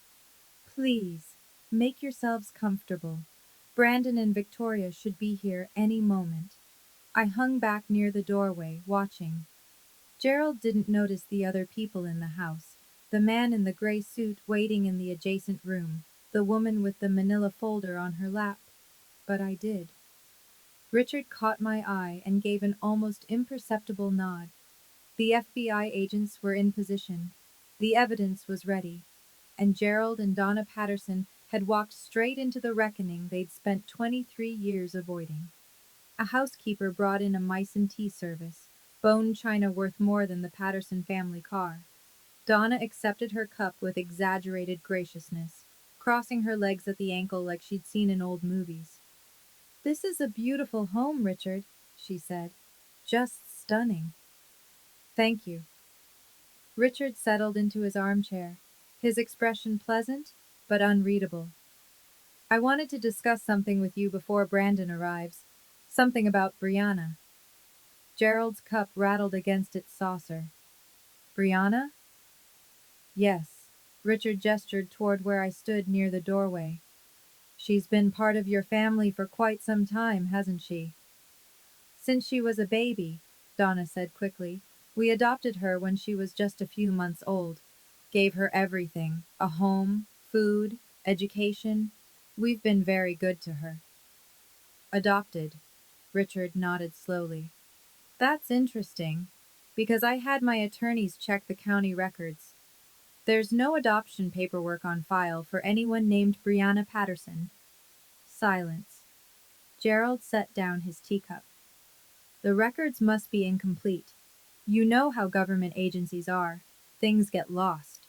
"Please, make yourselves comfortable. Brandon and Victoria should be here any moment." I hung back near the doorway, watching. Gerald didn't notice the other people in the house, the man in the gray suit waiting in the adjacent room, the woman with the manila folder on her lap. But I did. Richard caught my eye and gave an almost imperceptible nod. The FBI agents were in position. The evidence was ready. And Gerald and Donna Patterson had walked straight into the reckoning they'd spent 23 years avoiding. A housekeeper brought in a mice and tea service, bone china worth more than the Patterson family car. Donna accepted her cup with exaggerated graciousness, crossing her legs at the ankle like she'd seen in old movies. "This is a beautiful home, Richard," she said. "Just stunning." "Thank you." Richard settled into his armchair, his expression pleasant but unreadable. "I wanted to discuss something with you before Brandon arrives. Something about Brianna." Gerald's cup rattled against its saucer. "Brianna?" "Yes." Richard gestured toward where I stood near the doorway. "She's been part of your family for quite some time, hasn't she?" "Since she was a baby," Donna said quickly. "We adopted her when she was just a few months old. Gave her everything, a home, food, education. We've been very good to her." "Adopted," Richard nodded slowly. "That's interesting, because I had my attorneys check the county records. There's no adoption paperwork on file for anyone named Brianna Patterson." Silence. Gerald set down his teacup. "The records must be incomplete. You know how government agencies are. Things get lost."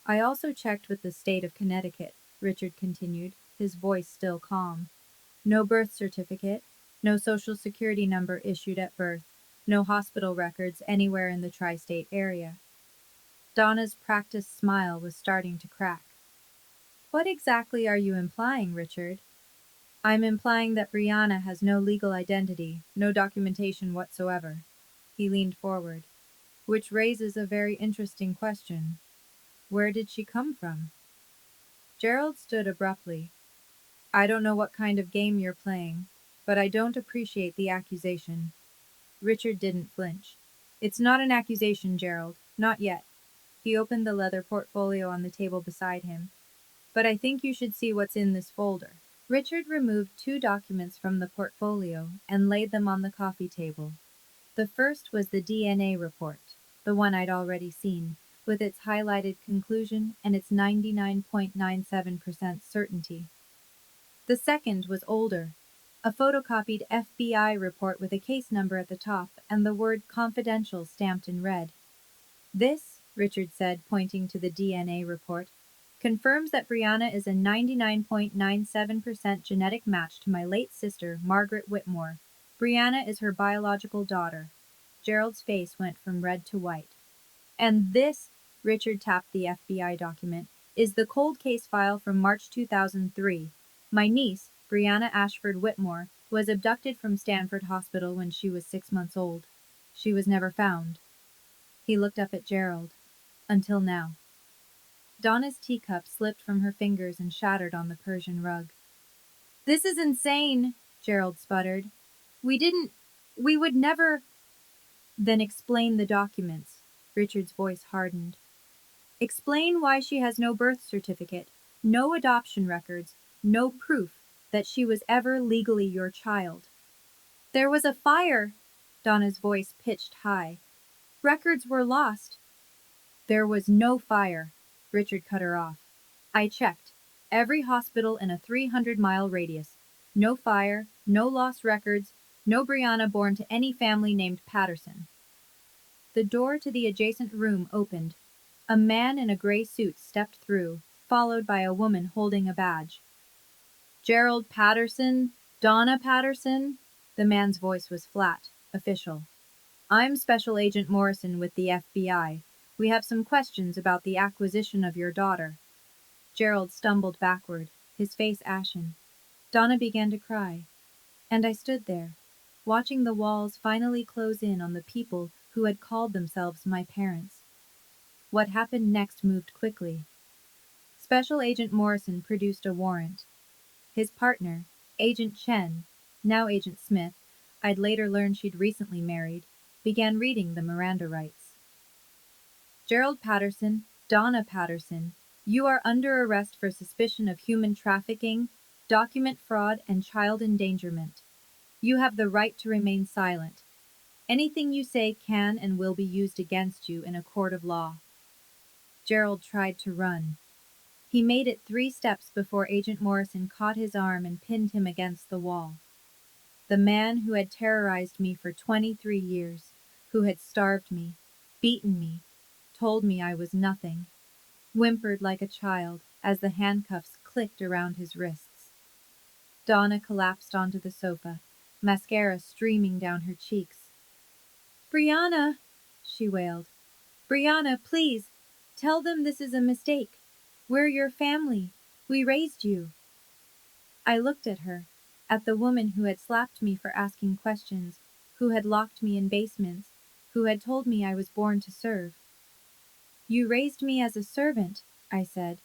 I also checked with the state of Connecticut, Richard continued, his voice still calm. No birth certificate, no social security number issued at birth, no hospital records anywhere in the tri-state area. Donna's practiced smile was starting to crack. What exactly are you implying, Richard? I'm implying that Brianna has no legal identity, no documentation whatsoever. He leaned forward. Which raises a very interesting question. Where did she come from? Gerald stood abruptly. I don't know what kind of game you're playing, but I don't appreciate the accusation. Richard didn't flinch. It's not an accusation, Gerald. Not yet. He opened the leather portfolio on the table beside him. But I think you should see what's in this folder. Richard removed 2 documents from the portfolio and laid them on the coffee table. The first was the DNA report, the one I'd already seen, with its highlighted conclusion and its 99.97% certainty. The second was older, a photocopied FBI report with a case number at the top and the word confidential stamped in red. This, Richard said, pointing to the DNA report, confirms that Brianna is a 99.97% genetic match to my late sister, Margaret Whitmore. Brianna is her biological daughter. Gerald's face went from red to white. And this, Richard tapped the FBI document, is the cold case file from March 2003. My niece, Brianna Ashford Whitmore, was abducted from Stanford Hospital when she was 6 months old. She was never found. He looked up at Gerald. Until now. Donna's teacup slipped from her fingers and shattered on the Persian rug. This is insane, Gerald sputtered. We would never. Then explain the documents. Richard's voice hardened. Explain why she has no birth certificate, no adoption records, no proof that she was ever legally your child. There was a fire, Donna's voice pitched high. Records were lost. There was no fire, Richard cut her off. I checked. Every hospital in a 300-mile radius. No fire, no lost records, no Brianna born to any family named Patterson. The door to the adjacent room opened. A man in a gray suit stepped through, followed by a woman holding a badge. Gerald Patterson? Donna Patterson? The man's voice was flat, official. I'm Special Agent Morrison with the FBI. We have some questions about the acquisition of your daughter. Gerald stumbled backward, his face ashen. Donna began to cry. And I stood there, watching the walls finally close in on the people who had called themselves my parents. What happened next moved quickly. Special Agent Morrison produced a warrant. His partner, Agent Chen, now Agent Smith, I'd later learned she'd recently married, began reading the Miranda rights. Gerald Patterson, Donna Patterson, you are under arrest for suspicion of human trafficking, document fraud, and child endangerment. You have the right to remain silent. Anything you say can and will be used against you in a court of law. Gerald tried to run. He made it 3 steps before Agent Morrison caught his arm and pinned him against the wall. The man who had terrorized me for 23 years, who had starved me, beaten me, told me I was nothing, whimpered like a child as the handcuffs clicked around his wrists. Donna collapsed onto the sofa, mascara streaming down her cheeks. Brianna, she wailed. Brianna, please, tell them this is a mistake. We're your family. We raised you. I looked at her, at the woman who had slapped me for asking questions, who had locked me in basements, who had told me I was born to serve. You raised me as a servant, I said.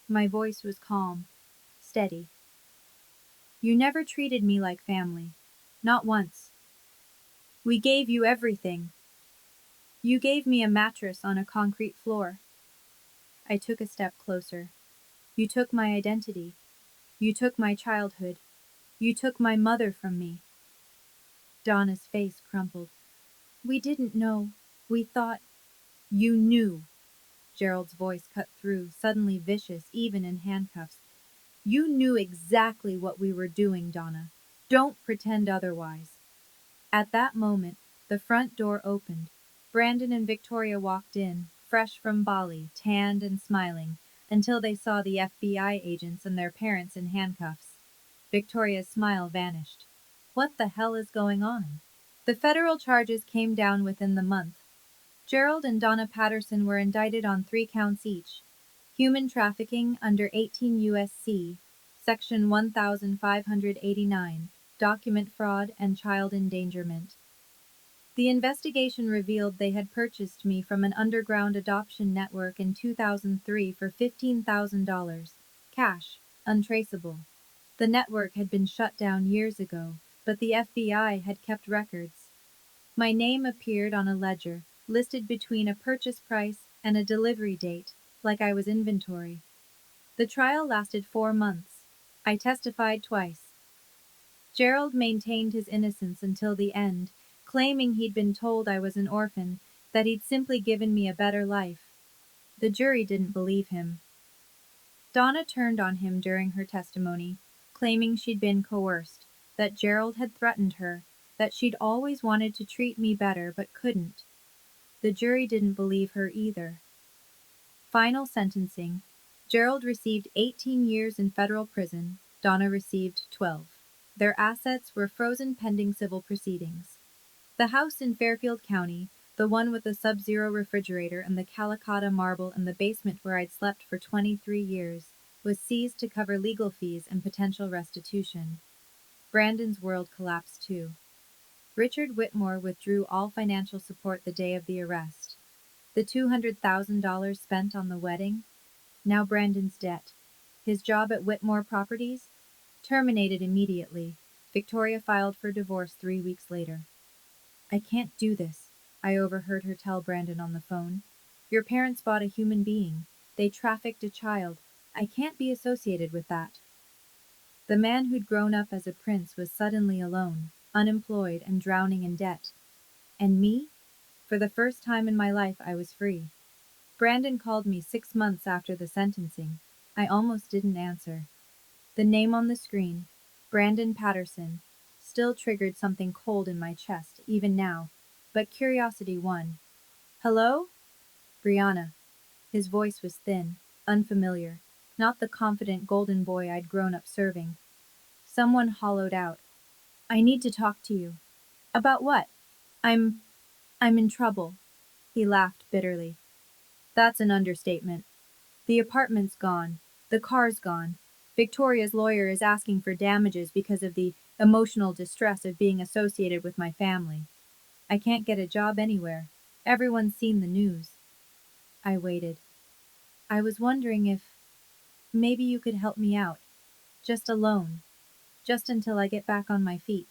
My voice was calm, steady. You never treated me like family. Not once. We gave you everything. You gave me a mattress on a concrete floor. I took a step closer. You took my identity. You took my childhood. You took my mother from me. Donna's face crumpled. We didn't know. We thought. You knew. Gerald's voice cut through, suddenly vicious, even in handcuffs. You knew exactly what we were doing, Donna. Don't pretend otherwise. At that moment, the front door opened. Brandon and Victoria walked in, fresh from Bali, tanned and smiling, until they saw the FBI agents and their parents in handcuffs. Victoria's smile vanished. What the hell is going on? The federal charges came down within the month. Gerald and Donna Patterson were indicted on 3 counts each: human trafficking under 18 U.S.C. Section 1589, document fraud, and child endangerment. The investigation revealed they had purchased me from an underground adoption network in 2003 for $15,000, cash, untraceable. The network had been shut down years ago, but the FBI had kept records. My name appeared on a ledger, listed between a purchase price and a delivery date, like I was inventory. The trial lasted 4 months. I testified twice. Gerald maintained his innocence until the end, claiming he'd been told I was an orphan, that he'd simply given me a better life. The jury didn't believe him. Donna turned on him during her testimony, claiming she'd been coerced, that Gerald had threatened her, that she'd always wanted to treat me better but couldn't. The jury didn't believe her either. Final sentencing. Gerald received 18 years in federal prison, Donna received 12. Their assets were frozen pending civil proceedings. The house in Fairfield County, the one with the Sub-Zero refrigerator and the Calicotta marble in the basement where I'd slept for 23 years, was seized to cover legal fees and potential restitution. Brandon's world collapsed too. Richard Whitmore withdrew all financial support the day of the arrest. The $200,000 spent on the wedding? Now Brandon's debt. His job at Whitmore Properties? Terminated immediately. Victoria filed for divorce 3 weeks later. I can't do this, I overheard her tell Brandon on the phone. Your parents bought a human being. They trafficked a child. I can't be associated with that. The man who'd grown up as a prince was suddenly alone, unemployed, and drowning in debt. And me? For the first time in my life, I was free. Brandon called me 6 months after the sentencing. I almost didn't answer. The name on the screen, Brandon Patterson, still triggered something cold in my chest, even now, but curiosity won. Hello? Brianna. His voice was thin, unfamiliar, not the confident golden boy I'd grown up serving. Someone hollowed out. I need to talk to you. About what? I'm in trouble. He laughed bitterly. That's an understatement. The apartment's gone. The car's gone. Victoria's lawyer is asking for damages because of the emotional distress of being associated with my family. I can't get a job anywhere. Everyone's seen the news. I waited. I was wondering if maybe you could help me out. Just alone. Just until I get back on my feet.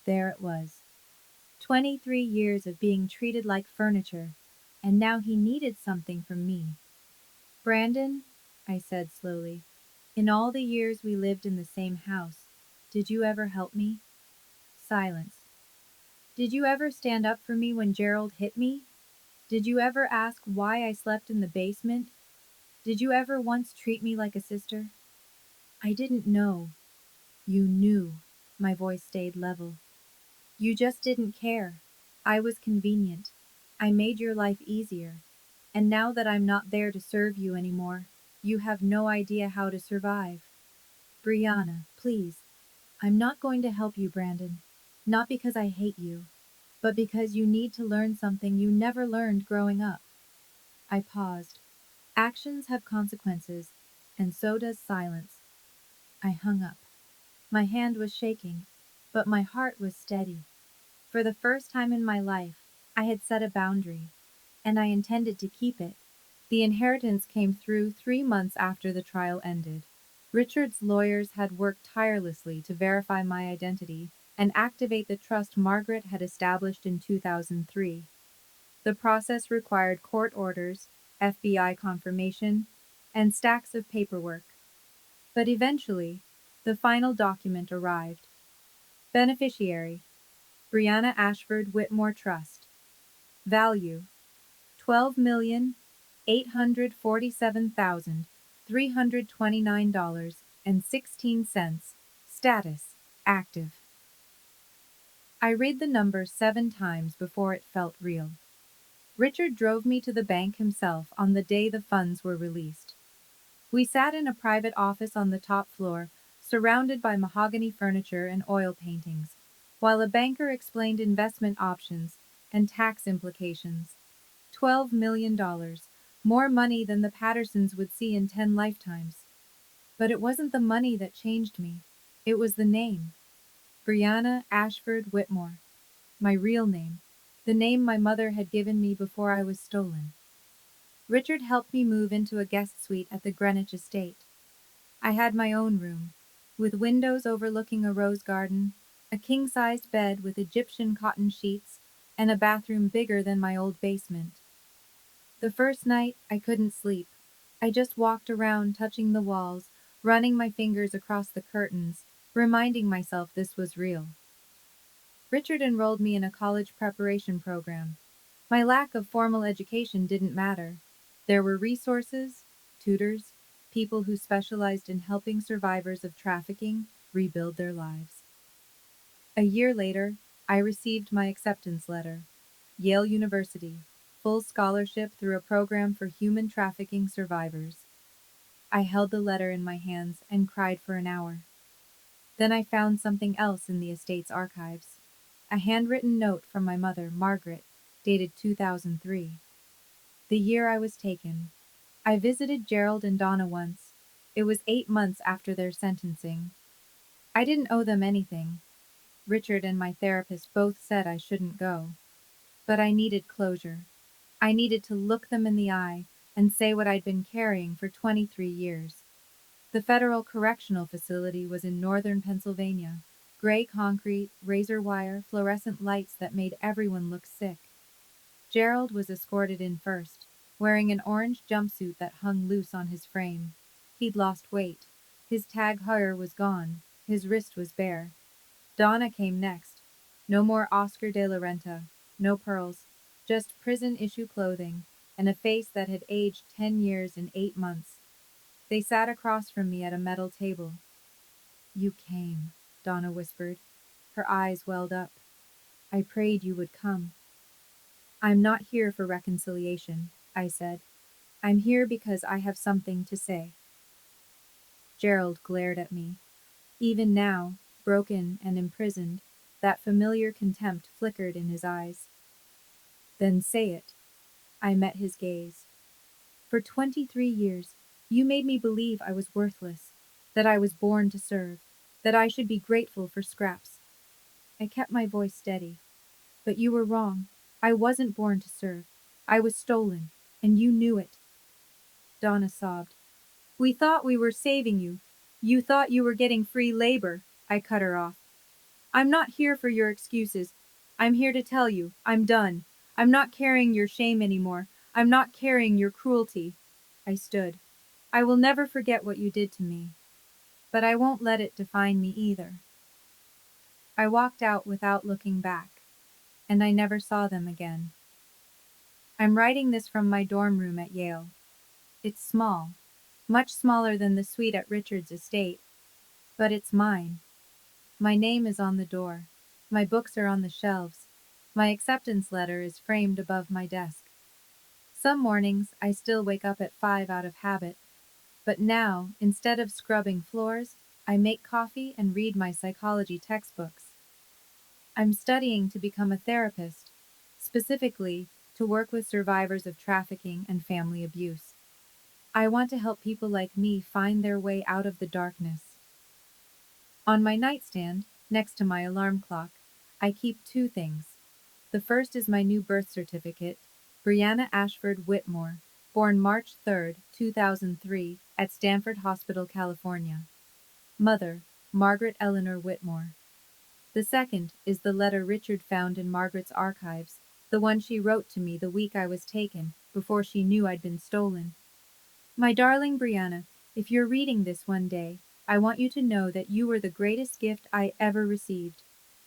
There it was. 23 years of being treated like furniture, and now he needed something from me. Brandon, I said slowly, in all the years we lived in the same house, did you ever help me? Silence. Did you ever stand up for me when Gerald hit me? Did you ever ask why I slept in the basement? Did you ever once treat me like a sister? I didn't know. You knew. My voice stayed level. You just didn't care. I was convenient. I made your life easier. And now that I'm not there to serve you anymore, you have no idea how to survive. Brianna, please. I'm not going to help you, Brandon. Not because I hate you, but because you need to learn something you never learned growing up. I paused. Actions have consequences, and so does silence. I hung up. My hand was shaking, but my heart was steady. For the first time in my life, I had set a boundary, and I intended to keep it. The inheritance came through 3 months after the trial ended. Richard's lawyers had worked tirelessly to verify my identity and activate the trust Margaret had established in 2003. The process required court orders, FBI confirmation, and stacks of paperwork. But eventually, the final document arrived. Beneficiary: Brianna Ashford Whitmore Trust. Value: $12,847,329.16. Status: active. I read the number 7 times before it felt real. Richard drove me to the bank himself on the day the funds were released. We sat in a private office on the top floor, surrounded by mahogany furniture and oil paintings, while a banker explained investment options and tax implications. $12 million, more money than the Pattersons would see in 10 lifetimes. But it wasn't the money that changed me. It was the name. Brianna Ashford Whitmore. My real name. The name my mother had given me before I was stolen. Richard helped me move into a guest suite at the Greenwich estate. I had my own room, with windows overlooking a rose garden, a king-sized bed with Egyptian cotton sheets, and a bathroom bigger than my old basement. The first night, I couldn't sleep. I just walked around touching the walls, running my fingers across the curtains, reminding myself this was real. Richard enrolled me in a college preparation program. My lack of formal education didn't matter. There were resources, tutors, people who specialized in helping survivors of trafficking rebuild their lives. A year later, I received my acceptance letter. Yale University, full scholarship through a program for human trafficking survivors. I held the letter in my hands and cried for an hour. Then I found something else in the estate's archives. A handwritten note from my mother, Margaret, dated 2003. The year I was taken. I visited Gerald and Donna once. It was 8 months after their sentencing. I didn't owe them anything. Richard and my therapist both said I shouldn't go. But I needed closure. I needed to look them in the eye and say what I'd been carrying for 23 years. The Federal Correctional Facility was in northern Pennsylvania. Gray concrete, razor wire, fluorescent lights that made everyone look sick. Gerald was escorted in first, wearing an orange jumpsuit that hung loose on his frame. He'd lost weight. His Tag Heuer was gone. His wrist was bare. Donna came next. No more Oscar de la Renta. No pearls. Just prison-issue clothing, and a face that had aged 10 years in 8 months. They sat across from me at a metal table. "You came," Donna whispered. Her eyes welled up. "I prayed you would come." "I'm not here for reconciliation," I said. "I'm here because I have something to say." Gerald glared at me. Even now, broken and imprisoned, that familiar contempt flickered in his eyes. "Then say it." I met his gaze. "For 23 years, you made me believe I was worthless, that I was born to serve, that I should be grateful for scraps." I kept my voice steady. "But you were wrong. I wasn't born to serve. I was stolen, and you knew it." Donna sobbed. "We thought we were saving you. You thought you were getting free labor." I cut her off. "I'm not here for your excuses. I'm here to tell you, I'm done. I'm not carrying your shame anymore. I'm not carrying your cruelty." I stood. "I will never forget what you did to me. But I won't let it define me either." I walked out without looking back, and I never saw them again. I'm writing this from my dorm room at Yale. It's small, much smaller than the suite at Richard's estate, but it's mine. My name is on the door. My books are on the shelves. My acceptance letter is framed above my desk. Some mornings I still wake up at 5 out of habit, but now, instead of scrubbing floors, I make coffee and read my psychology textbooks. I'm studying to become a therapist, specifically to work with survivors of trafficking and family abuse. I want to help people like me find their way out of the darkness. On my nightstand, next to my alarm clock, I keep two things. The first is my new birth certificate, Brianna Ashford Whitmore, born March 3, 2003, at Stanford Hospital, California. Mother, Margaret Eleanor Whitmore. The second is the letter Richard found in Margaret's archives, the one she wrote to me the week I was taken, before she knew I'd been stolen. "My darling Brianna, if you're reading this one day, I want you to know that you were the greatest gift I ever received.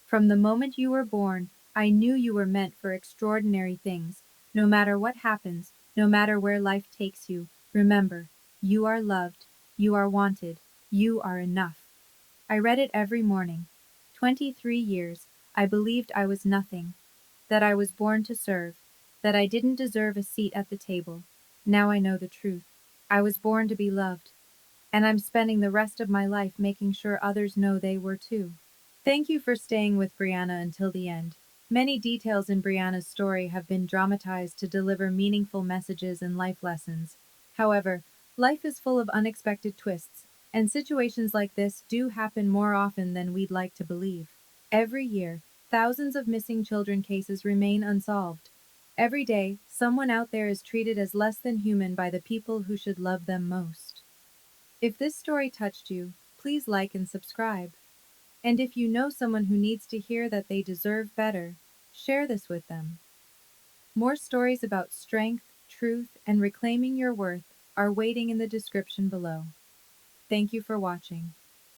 From the moment you were born, I knew you were meant for extraordinary things. No matter what happens, no matter where life takes you, remember, you are loved, you are wanted, you are enough." I read it every morning. 23 years, I believed I was nothing, that I was born to serve, that I didn't deserve a seat at the table. Now I know the truth. I was born to be loved, and I'm spending the rest of my life making sure others know they were too. Thank you for staying with Brianna until the end. Many details in Brianna's story have been dramatized to deliver meaningful messages and life lessons. However, life is full of unexpected twists, and situations like this do happen more often than we'd like to believe. Every year, thousands of missing children cases remain unsolved. Every day, someone out there is treated as less than human by the people who should love them most. If this story touched you, please like and subscribe. And if you know someone who needs to hear that they deserve better, share this with them. More stories about strength, truth, and reclaiming your worth are waiting in the description below. Thank you for watching.